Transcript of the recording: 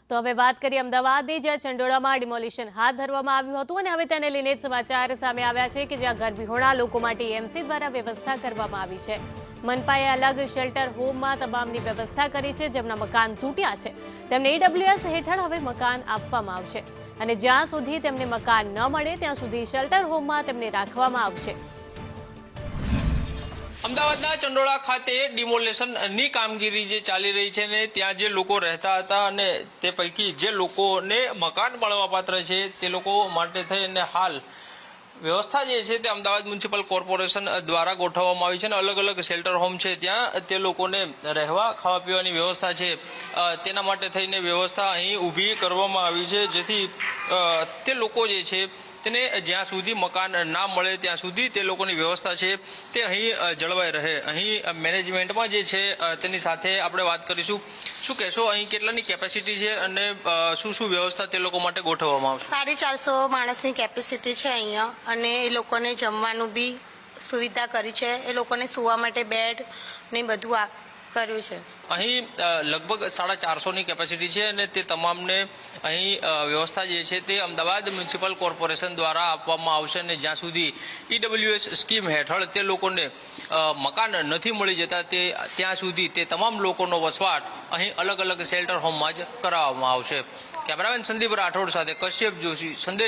તો હવે વાત કરીએ અમદાવાદની, જ્યાં ચંડોળામાં ડિમોલિશન હાથ ધરવામાં આવ્યું હતું અને હવે તેને લઈને જ સમાચાર સામે આવ્યા છે કે જ્યાં ઘર વિહોણા લોકો માટે એમસી દ્વારા વ્યવસ્થા કરવામાં આવી છે। મનપાએ અલગ શેલ્ટર હોમમાં તમામની વ્યવસ્થા કરી છે। જેમના મકાન તૂટ્યા છે તેમને ઈડબ્લ્યુએસ હેઠળ હવે મકાન આપવામાં આવશે અને જ્યાં સુધી તેમને મકાન ન મળે ત્યાં સુધી શેલ્ટર હોમમાં તેમને રાખવામાં આવશે। અમદાવાદના ચંડોળા ખાતે ડિમોલેશનની કામગીરી જે ચાલી રહી છે ને ત્યાં જે લોકો રહેતા હતા અને તે પૈકી જે લોકોને મકાન મળવાપાત્ર છે તે લોકો માટે થઈને હાલ વ્યવસ્થા જે છે તે અમદાવાદ મ્યુનિસિપલ કોર્પોરેશન દ્વારા ગોઠવવામાં આવી છે અને અલગ અલગ શેલ્ટર હોમ છે ત્યાં તે લોકોને રહેવા ખાવા પીવાની વ્યવસ્થા છે તેના માટે થઈને વ્યવસ્થા અહીં ઊભી કરવામાં આવી છે, જેથી તે લોકો જે છે તેને જ્યાં સુધી મકાન ના મળે ત્યાં સુધી તે લોકોની વ્યવસ્થા છે તે અહીં જળવાઈ રહે। અહીં મેનેજમેન્ટમાં જે છે તેની સાથે આપણે વાત કરીશું। શું કહેશો, અહીં કેટલાની કેપેસિટી છે અને શું શું વ્યવસ્થા તે લોકો માટે ગોઠવવામાં આવશે? 450 માણસની કેપેસિટી છે અહીંયા અને એ લોકોને જમવાનું બી સુવિધા કરી છે, એ લોકોને સૂવા માટે બેડ ને બધું કર્યું છે। અહીં લગભગ 450ની કેપેસિટી છે અને તે તમામને અહીં વ્યવસ્થા જે છે તે અમદાવાદ મ્યુનિસિપલ કોર્પોરેશન દ્વારા આપવામાં આવશે અને જ્યાં સુધી ઈડબ્લ્યુએસ સ્કીમ હેઠળ તે લોકોને મકાન નથી મળી જતા ત્યાં સુધી તે તમામ લોકોનો વસવાટ અહીં અલગ અલગ શેલ્ટર હોમમાં જ કરાવવામાં આવશે। કેમેરામેન સંદીપ રાઠોડ સાથે કશ્યપ જોશી, સંદેશ।